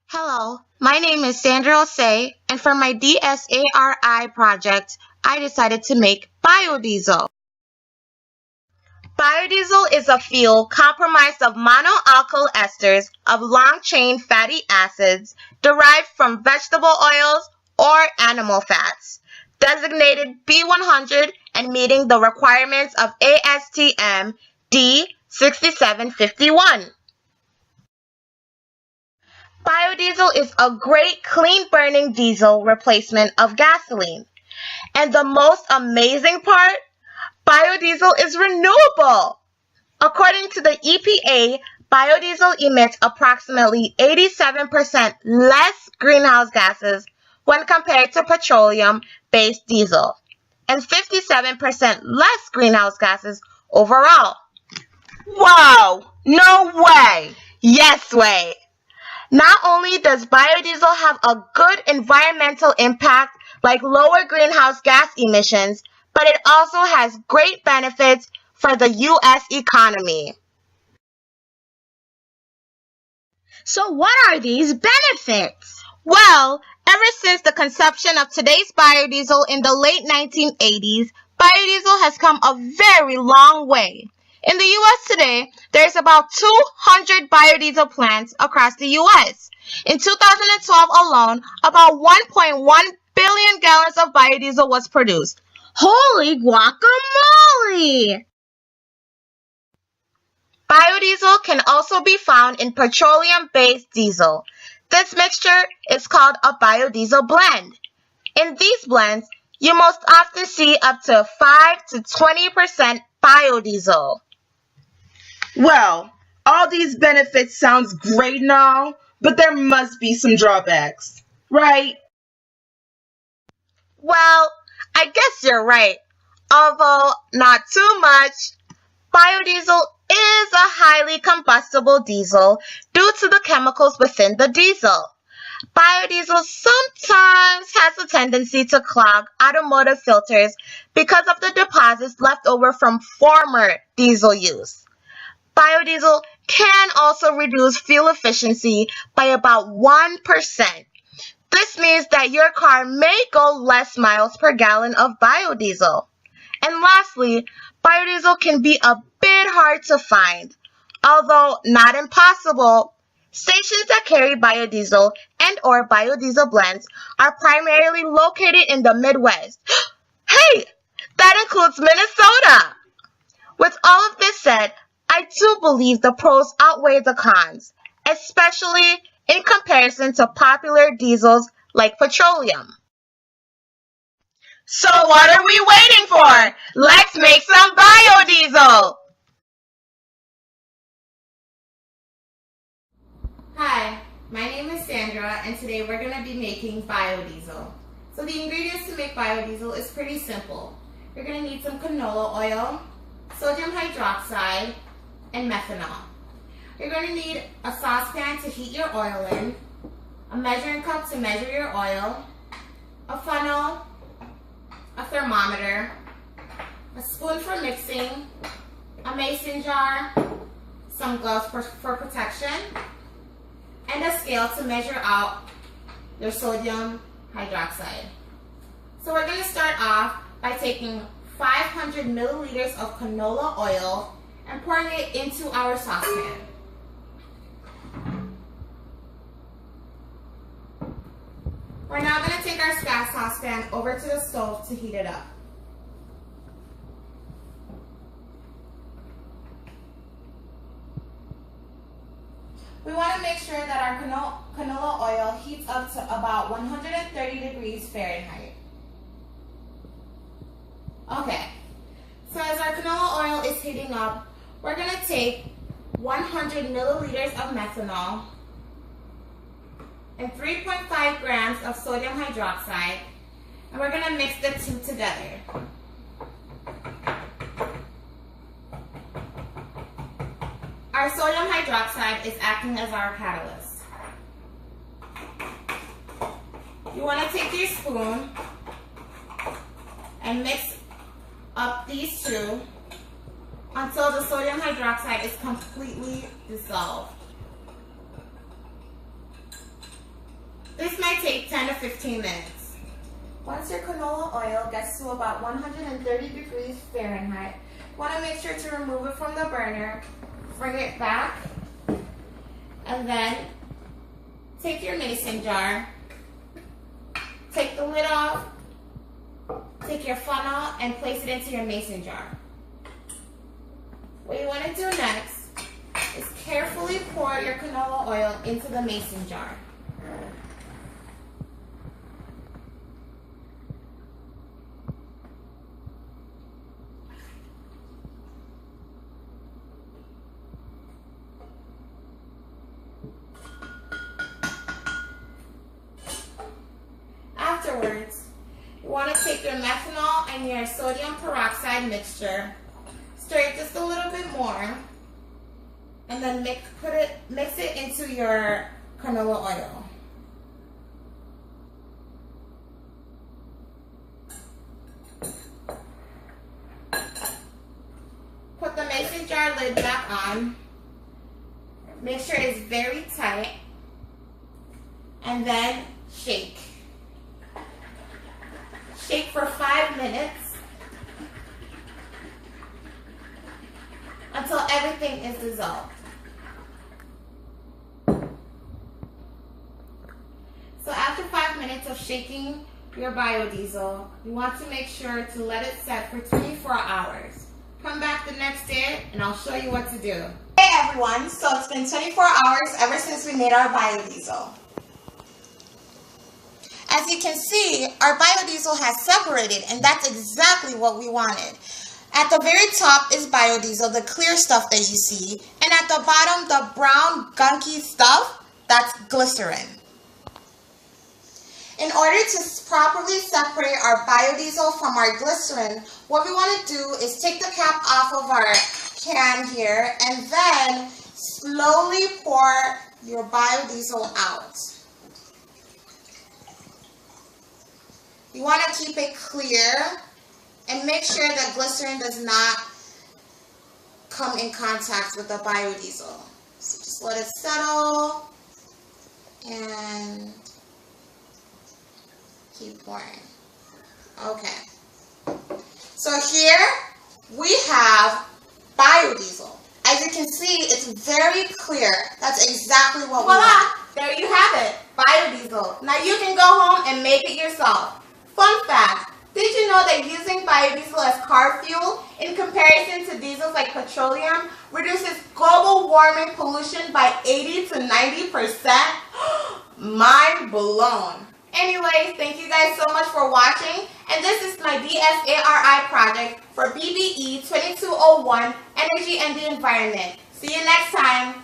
Hello, my name is Sandra Osei, and for my DSARI project, I decided to make biodiesel. Biodiesel is a fuel comprised of monoalkyl esters of long-chain fatty acids derived from vegetable oils or animal fats, designated B100 and meeting the requirements of ASTM D6751. Biodiesel is a great clean-burning diesel replacement of gasoline. And the most amazing part, biodiesel is renewable. According to the EPA, biodiesel emits approximately 87% less greenhouse gases when compared to petroleum-based diesel, and 57% less greenhouse gases overall. Wow! No way! Yes way! Not only does biodiesel have a good environmental impact like lower greenhouse gas emissions, but it also has great benefits for the U.S. economy. So what are these benefits? Well, ever since the conception of today's biodiesel in the late 1980s, biodiesel has come a very long way. In the U.S. today, there's about 200 biodiesel plants across the U.S. In 2012 alone, about 1.1 billion gallons of biodiesel was produced. Holy guacamole! Biodiesel can also be found in petroleum-based diesel. This mixture is called a biodiesel blend. In these blends, you most often see up to 5 to 20% biodiesel. Well, all these benefits sounds great and all, but there must be some drawbacks, right? Well, I guess you're right. Although not too much, biodiesel is a highly combustible diesel due to the chemicals within the diesel. Biodiesel sometimes has a tendency to clog automotive filters because of the deposits left over from former diesel use. Biodiesel can also reduce fuel efficiency by about 1%. This means that your car may go less miles per gallon of biodiesel. And lastly, biodiesel can be a bit hard to find. Although not impossible, stations that carry biodiesel and or biodiesel blends are primarily located in the Midwest. Hey, that includes Minnesota! With all of this said, I do believe the pros outweigh the cons, especially in comparison to popular diesels like petroleum. So what are we waiting for? Let's make some biodiesel! Hi, my name is Sandra, and today we're going to be making biodiesel. So the ingredients to make biodiesel is pretty simple. You're going to need some canola oil, sodium hydroxide, and methanol. You're going to need a saucepan to heat your oil in, a measuring cup to measure your oil, a funnel, a thermometer, a spoon for mixing, a mason jar, some gloves for protection, and a scale to measure out your sodium hydroxide. So we're going to start off by taking 500 milliliters of canola oil and pouring it into our saucepan. We're now going to take our gas saucepan over to the stove to heat it up. We want to make sure that our canola oil heats up to about 130 degrees Fahrenheit. Okay, so as our canola oil is heating up, we're going to take 100 milliliters of methanol and 3.5 grams of sodium hydroxide, and we're going to mix the two together. Our sodium hydroxide is acting as our catalyst. You want to take your spoon and mix up these two until the sodium hydroxide is completely dissolved. This might take 10 to 15 minutes. Once your canola oil gets to about 130 degrees Fahrenheit, you want to make sure to remove it from the burner, bring it back, and then take your mason jar, take the lid off, take your funnel, and place it into your mason jar. What you want to do next is carefully pour your canola oil into the mason jar. Afterwards, you want to take your methanol and your sodium peroxide mixture, stir it just a little bit more, and then mix it into your canola oil. Put the mason jar lid back on. Make sure it's very tight, and then shake. Shake for 5 minutes until everything is dissolved. So after 5 minutes of shaking your biodiesel, you want to make sure to let it set for 24 hours. Come back the next day and I'll show you what to do. Hey everyone, so it's been 24 hours ever since we made our biodiesel. As you can see, our biodiesel has separated, and that's exactly what we wanted. At the very top is biodiesel, the clear stuff that you see, and at the bottom, the brown gunky stuff, that's glycerin. In order to properly separate our biodiesel from our glycerin, what we want to do is take the cap off of our can here, and then slowly pour your biodiesel out. You want to keep it clear and make sure that glycerin does not come in contact with the biodiesel. So just let it settle and keep pouring. Okay. So here we have biodiesel. As you can see, it's very clear. That's exactly what we want. There you have it, biodiesel. Now you can go home and make it yourself. Fun fact, did you know that using biodiesel as car fuel in comparison to diesels like petroleum reduces global warming pollution by 80 to 90%? Mind blown. Anyways, thank you guys so much for watching, and this is my DSARI project for BBE 2201, Energy and the Environment. See you next time.